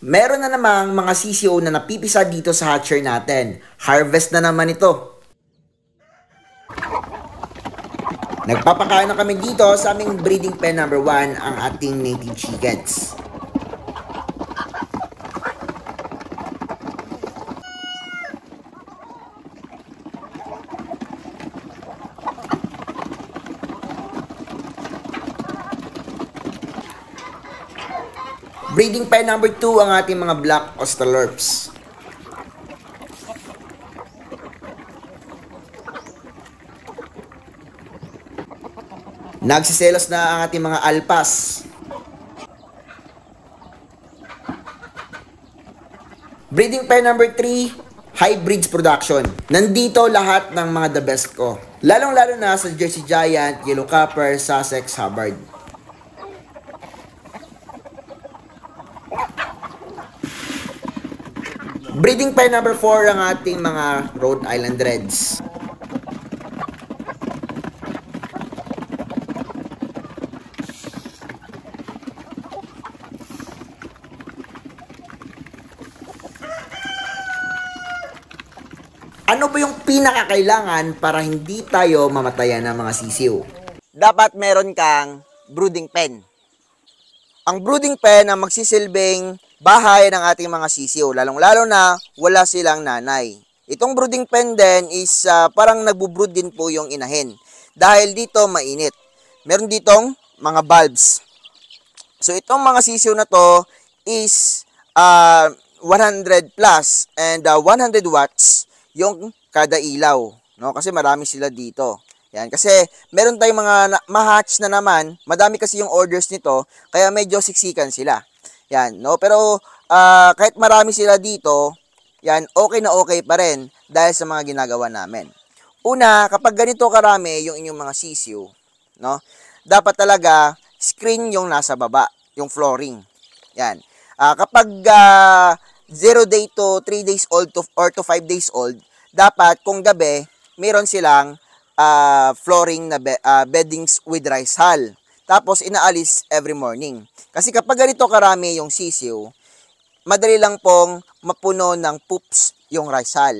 Meron na namang mga CCO na napipisa dito sa hatcher natin. Harvest na naman ito. Nagpapakain na kami dito sa aming breeding pen number 1 ang ating native chickens. Breeding pen number 2 ang ating mga black Australorps. Nagsiselos na ang ating mga alpas. Breeding pen number 3, hybrids production. Nandito lahat ng mga the best ko. Lalong-lalo na sa Jersey Giant, Yellow Copper, Sussex, Hubbard. Breeding pen number 4 ang ating mga Rhode Island Reds. Ano ba yung pinakakailangan para hindi tayo mamatayan ng mga sisiw? Dapat meron kang brooding pen. Ang brooding pen ang magsisilbing bahay ng ating mga sisiw, lalong-lalo na wala silang nanay. Itong brooding pen din is parang nagbubrood din po yung inahin. Dahil dito mainit. Meron ditong mga bulbs. So itong mga sisiw na to is 100 plus and 100 watts yung kada ilaw, no? Kasi marami sila dito. Yan, kasi meron tayong mga ma-hatch na naman, madami kasi yung orders nito, kaya medyo siksikan sila. Yan, no? Pero kahit marami sila dito, yan, okay na okay pa rin dahil sa mga ginagawa namin. Una, kapag ganito karami yung inyong mga sisiw, no? Dapat talaga screen yung nasa baba, yung flooring. Yan. Kapag 0 day to 3 days old or to 5 days old, dapat kung gabi, meron silang flooring na beddings with rice hull. Tapos inaalis every morning. Kasi kapag ganito karami yung sisiw, madali lang pong mapuno ng poops yung rice hull.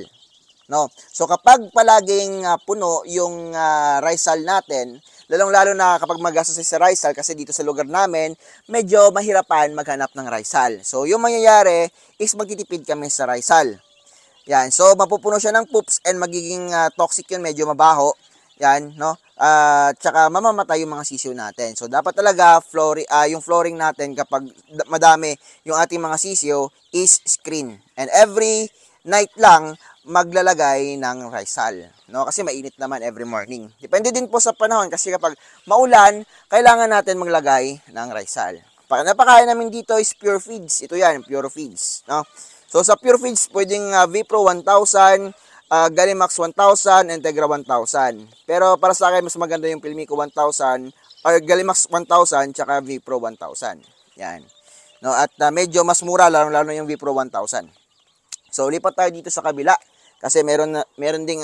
No? So kapag palaging puno yung rice hull natin, lalong-lalo na kapag magastos sa rice hull, kasi dito sa lugar namin, medyo mahirapan maghanap ng rice hull. So yung mangyayari is magtitipid kami sa rice hull. Yan, so mapupuno siya ng poops and magiging toxic yun, medyo mabaho. Yan, no? Tsaka mamamatay yung mga sisiw natin. So dapat talaga yung flooring natin kapag madami yung ating mga sisiw is screen. And every night lang maglalagay ng rice hull, no? Kasi mainit naman every morning. Depende din po sa panahon kasi kapag maulan, kailangan natin maglagay ng rice hull. Napakain namin dito is pure feeds. Ito yan, pure feeds, no? So sa pure feeds, pwedeng Vipro 1000, Galimax 1000, Integra 1000. Pero para sa akin, mas maganda yung Pilmico 1000, or Galimax 1000, tsaka Vipro 1000. Yan. No, at medyo mas mura, lalo yung Vipro 1000. So lipat tayo dito sa kabila. Kasi meron ding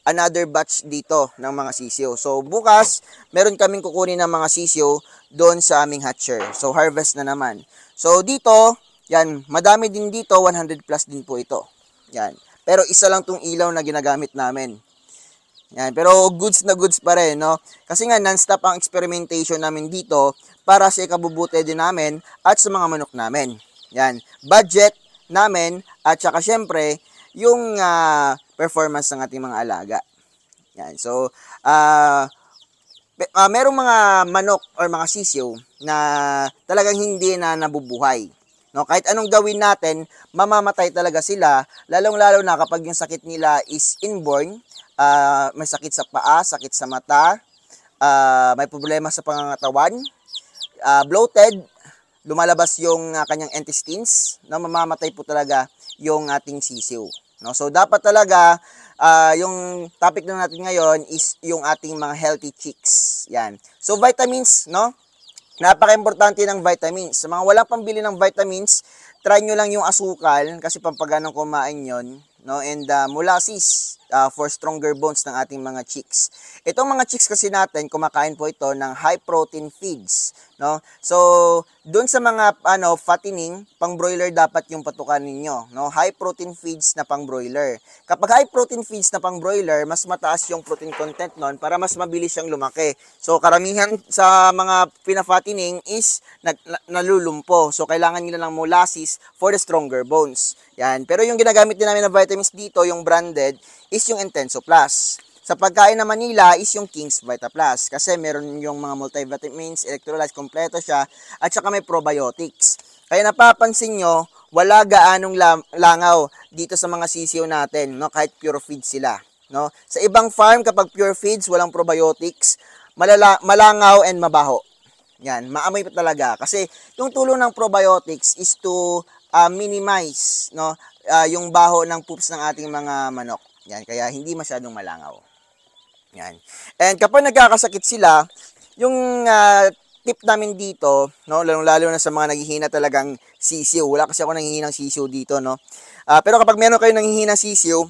another batch dito ng mga sisiyo. So bukas, meron kaming kukunin ng mga sisiyo doon sa aming hatcher. So harvest na naman. So dito, yan, madami din dito, 100 plus din po ito. Yan. Pero isa lang tong ilaw na ginagamit namin. Yan, pero goods na goods pa rin, no? Kasi nga non-stop ang experimentation namin dito para sa ikabubuti din namin at sa mga manok namin. Yan, budget namin at saka syempre yung performance ng ating mga alaga. Yan. So, merong mga manok or mga sisiw na talagang hindi na nabubuhay. No, kahit anong gawin natin, mamamatay talaga sila, lalong-lalo na kapag yung sakit nila is inborn, may sakit sa paa, sakit sa mata, may problema sa pangangatawan, bloated, lumalabas yung kanyang intestines, no, mamamatay po talaga yung ating sisiw. No, so dapat talaga yung topic na natin ngayon is yung ating mga healthy chicks. Yan. So vitamins, no? Napaka-importante ng vitamins. Sa mga walang pambili ng vitamins, try nyo lang yung asukal kasi pampaganang kumain yon, no? And molasses for stronger bones ng ating mga chicks. Itong mga chicks kasi natin, kumakain po ito ng high protein feeds. no? So, doon sa mga fattening, pang-broiler dapat yung patukan ninyo, no? High protein feeds na pang-broiler. Kapag high protein feeds na pang-broiler, mas mataas yung protein content noon para mas mabilis siyang lumaki. So, karamihan sa mga pina-fattening is nalulumpo. So, kailangan nila ng molasses for the stronger bones. Yan. Pero yung ginagamit din namin na vitamins dito, yung branded, is yung Intenso Plus. Sa pagkain naman nila is yung King's Vita Plus kasi meron yung mga multivitamins, electrolytes, kompleto siya at saka may probiotics. Kaya napapansin nyo, wala gaanong langaw dito sa mga sisiyo natin, no? Kahit pure feeds sila. No? Sa ibang farm, kapag pure feeds, walang probiotics, malangaw and mabaho. Yan, maamoy pa talaga. Kasi yung tulong ng probiotics is to minimize yung baho ng poops ng ating mga manok. Yan, kaya hindi masyadong malangaw. Yan. And kapag nagkakasakit sila, yung tip namin dito, no, lalo na sa mga naghihina talagang sisiw. Wala kasi ako nanghihinang sisiw dito, no. Pero kapag meron kayo nanghihinang sisiw,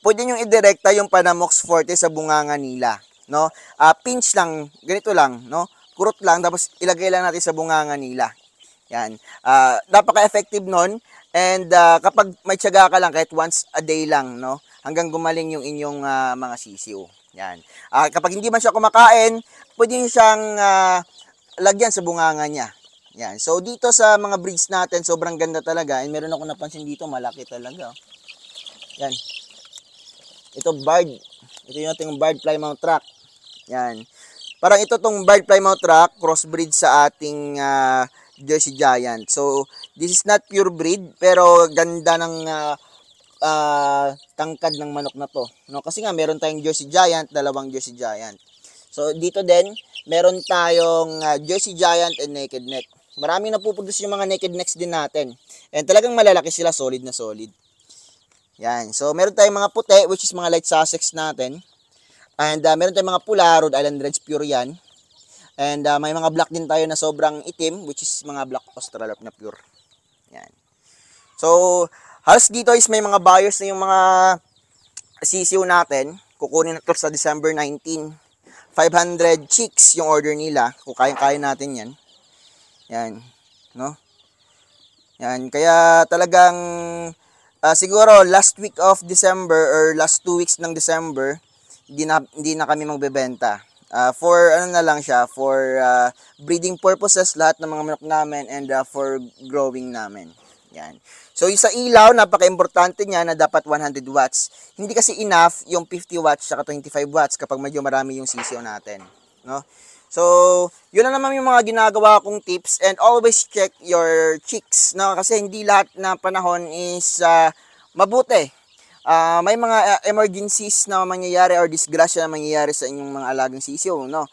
pwede nyo idirekta yung Panamox Forte sa bunganga nila, no. Pinch lang, ganito lang, no. Kurot lang, tapos ilagay lang natin sa bunganga nila. Yan. Napaka-effective nun. And kapag may tiyaga ka lang, kahit once a day lang, no, hanggang gumaling yung inyong mga sisiw. Yan. Kapag hindi man siya kumakain, pwede nyo siyang lagyan sa bunganga niya. Yan. So, dito sa mga breeds natin, sobrang ganda talaga. And meron ako napansin dito, malaki talaga. Yan. Ito, Bard. Ito yung ating Bard Plymouth Rock. Yan. Parang ito tong Bard Plymouth Rock, crossbreed sa ating Jersey Giant. So, this is not pure breed, pero ganda ng tangkad ng manok na to. No? Kasi nga, meron tayong Jersey Giant, dalawang Jersey Giant. So, dito din, meron tayong Jersey Giant and Naked Neck. Maraming napuproduce yung mga Naked Necks din natin. And talagang malalaki sila, solid na solid. Yan. So, meron tayong mga puti, which is mga light Sussex natin. And meron tayong mga pula, Rhode Island Reds pure yan. And may mga black din tayo na sobrang itim, which is mga black Australorp na pure. Yan. So, halos dito is may mga buyers na yung mga sisiw natin. Kukunin na to sa December 19. 500 chicks yung order nila. Kung kaya natin yan. Yan. No? Yan. Kaya talagang siguro last week of December or last 2 weeks ng December, hindi na kami magbebenta. For ano na lang siya, for breeding purposes lahat ng mga manok namin and for growing namin. Yan. So yung sa ilaw, napaka-importante niya na dapat 100 watts. Hindi kasi enough yung 50 watts at 25 watts kapag medyo marami yung sisiyo natin, no? So, yun na naman yung mga ginagawa kong tips, and always check your chicks, no? Kasi hindi lahat na panahon is mabuti. May mga emergencies na mangyayari or disgrasya na mangyayari sa inyong mga alagang sisiyo, no?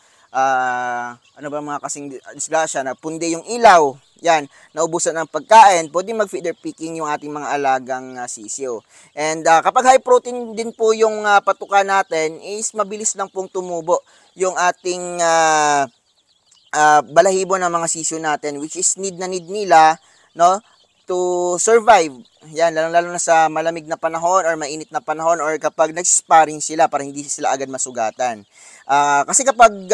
Ano ba mga kasing disgrasya na pundi yung ilaw, yan, naubusan ng pagkain, pwede mag-feeder picking yung ating mga alagang sisiyo. And kapag high protein din po yung patuka natin, is mabilis lang pong tumubo yung ating balahibo ng mga sisiyo natin, which is need nila, no, to survive. Yan, lalo na sa malamig na panahon or mainit na panahon or kapag nag-sparring sila para hindi sila agad masugatan. Kasi kapag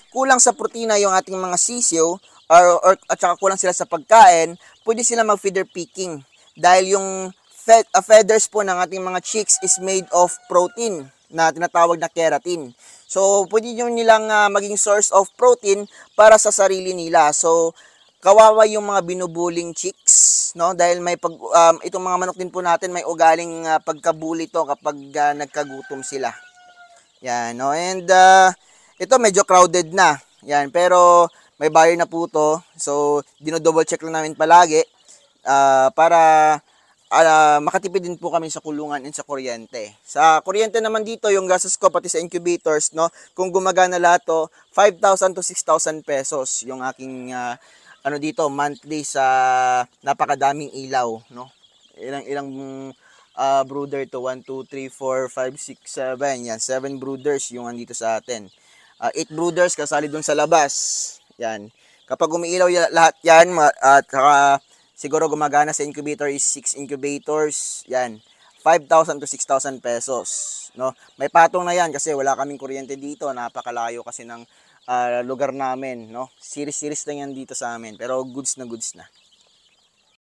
kulang sa protina yung ating mga sisiyo at saka kulang sila sa pagkain, pwede sila mag-feeder picking. Dahil yung feathers po ng ating mga chicks is made of protein na tinatawag na keratin. So, pwede nyo nilang maging source of protein para sa sarili nila. So, kawawa yung mga binubuling chicks, no? Dahil may itong mga manok din po natin may ugaling pagkabuli to kapag nagkagutom sila. Yan, no? And ito medyo crowded na. Yan, pero may buyer na po to. So, dino-double check lang namin palagi para makatipid din po kami sa kulungan and sa kuryente. Sa kuryente naman dito, yung gastos ko pati sa incubators, no? Kung gumagana lahat to, 5,000 to 6,000 pesos yung aking dito monthly sa napakadaming ilaw, no? Ilang brooder to 1 2 3 4 5 6 7, yan 7 brooders yung andito sa atin. 8 brooders kasali dun sa labas. Yan. Kapag umiilaw lahat yan at siguro gumagana sa incubator is 6 incubators, yan. 5,000 to 6,000 pesos, no? May patong na yan kasi wala kaming kuryente dito, napakalayo kasi ng lugar namin, no? Series lang yan dito sa amin, pero goods na goods na.